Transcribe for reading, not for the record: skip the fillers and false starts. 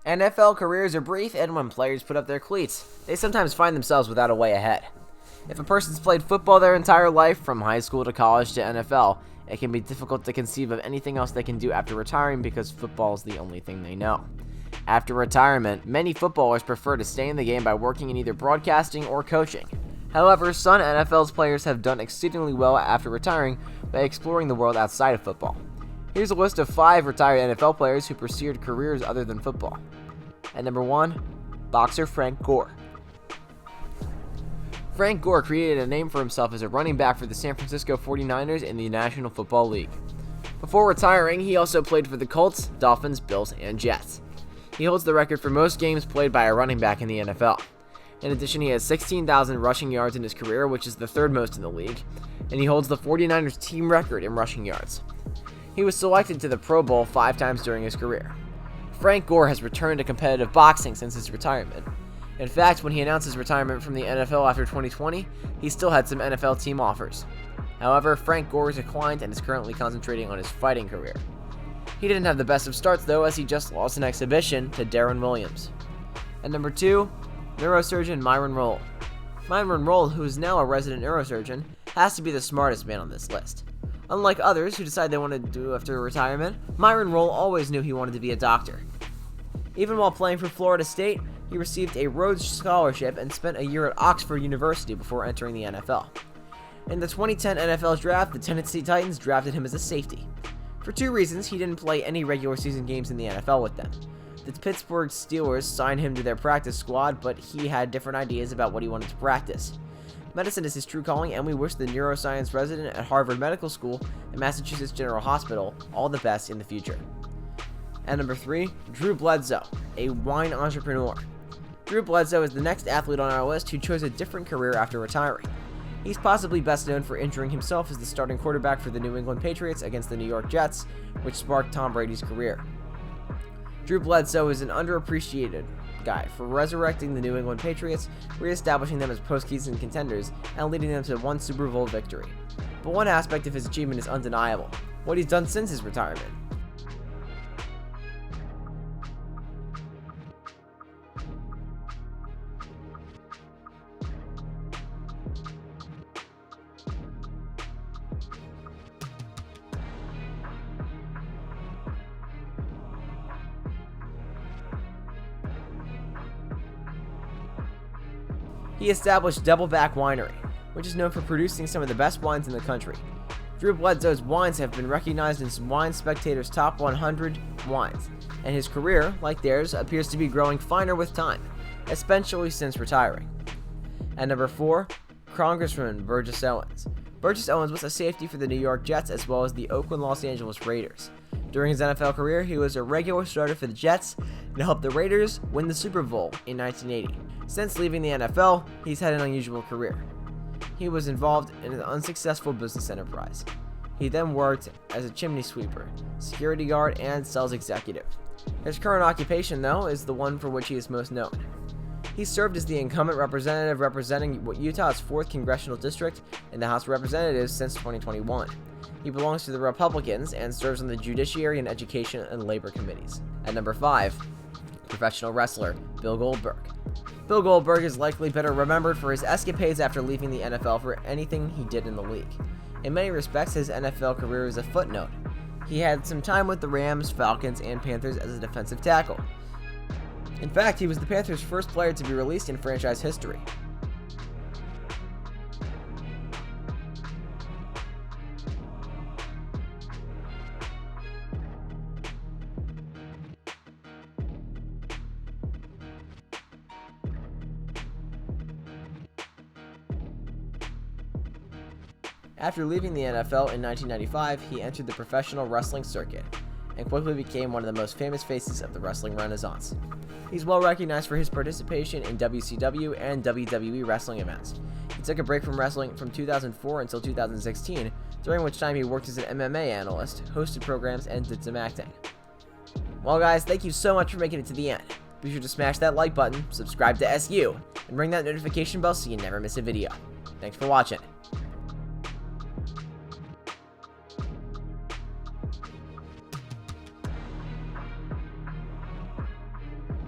NFL careers are brief, and when players put up their cleats, they sometimes find themselves without a way ahead. If a person's played football their entire life, from high school to college to NFL, it can be difficult to conceive of anything else they can do after retiring because football is the only thing they know. After retirement, many footballers prefer to stay in the game by working in either broadcasting or coaching. However, some NFL players have done exceedingly well after retiring by exploring the world outside of football. Here's a list of 5 retired NFL players who pursued careers other than football. At number 1, boxer Frank Gore. Frank Gore created a name for himself as a running back for the San Francisco 49ers in the National Football League. Before retiring, he also played for the Colts, Dolphins, Bills, and Jets. He holds the record for most games played by a running back in the NFL. In addition, he has 16,000 rushing yards in his career, which is the 3rd most in the league, and he holds the 49ers team record in rushing yards. He was selected to the Pro Bowl 5 times during his career. Frank Gore has returned to competitive boxing since his retirement. In fact, when he announced his retirement from the NFL after 2020, he still had some NFL team offers. However, Frank Gore declined and is currently concentrating on his fighting career. He didn't have the best of starts though, as he just lost an exhibition to Darren Williams. At number 2, neurosurgeon Myron Rolle. Myron Rolle, who is now a resident neurosurgeon, has to be the smartest man on this list. Unlike others who decide they want to do after retirement, Myron Rolle always knew he wanted to be a doctor. Even while playing for Florida State, he received a Rhodes Scholarship and spent a year at Oxford University before entering the NFL. In the 2010 NFL Draft, the Tennessee Titans drafted him as a safety. For 2 reasons, he didn't play any regular season games in the NFL with them. The Pittsburgh Steelers signed him to their practice squad, but he had different ideas about what he wanted to practice. Medicine is his true calling, and we wish the neuroscience resident at Harvard Medical School and Massachusetts General Hospital all the best in the future. At number 3, Drew Bledsoe, a wine entrepreneur. Drew Bledsoe is the next athlete on our list who chose a different career after retiring. He's possibly best known for injuring himself as the starting quarterback for the New England Patriots against the New York Jets, which sparked Tom Brady's career. Drew Bledsoe is an underappreciated guy for resurrecting the New England Patriots, re-establishing them as postseason contenders, and leading them to 1 Super Bowl victory. But one aspect of his achievement is undeniable: what he's done since his retirement. He established Doubleback Winery, which is known for producing some of the best wines in the country. Drew Bledsoe's wines have been recognized in Wine Spectator's Top 100 wines, and his career, like theirs, appears to be growing finer with time, especially since retiring. At number 4, Congressman Burgess Owens. Burgess Owens was a safety for the New York Jets as well as the Oakland Los Angeles Raiders. During his NFL career, he was a regular starter for the Jets and helped the Raiders win the Super Bowl in 1980. Since leaving the NFL, he's had an unusual career. He was involved in an unsuccessful business enterprise. He then worked as a chimney sweeper, security guard, and sales executive. His current occupation, though, is the one for which he is most known. He served as the incumbent representative representing Utah's 4th Congressional District in the House of Representatives since 2021. He belongs to the Republicans and serves on the Judiciary and Education and Labor Committees. At number 5, professional wrestler Bill Goldberg. Bill Goldberg is likely better remembered for his escapades after leaving the NFL for anything he did in the league. In many respects, his NFL career is a footnote. He had some time with the Rams, Falcons, and Panthers as a defensive tackle. In fact, he was the Panthers' first player to be released in franchise history. After leaving the NFL in 1995, he entered the professional wrestling circuit and quickly became one of the most famous faces of the wrestling renaissance. He's well recognized for his participation in WCW and WWE wrestling events. He took a break from wrestling from 2004 until 2016, during which time he worked as an MMA analyst, hosted programs, and did some acting. Well guys, thank you so much for making it to the end. Be sure to smash that like button, subscribe to SU, and ring that notification bell so you never miss a video. Thanks for watching.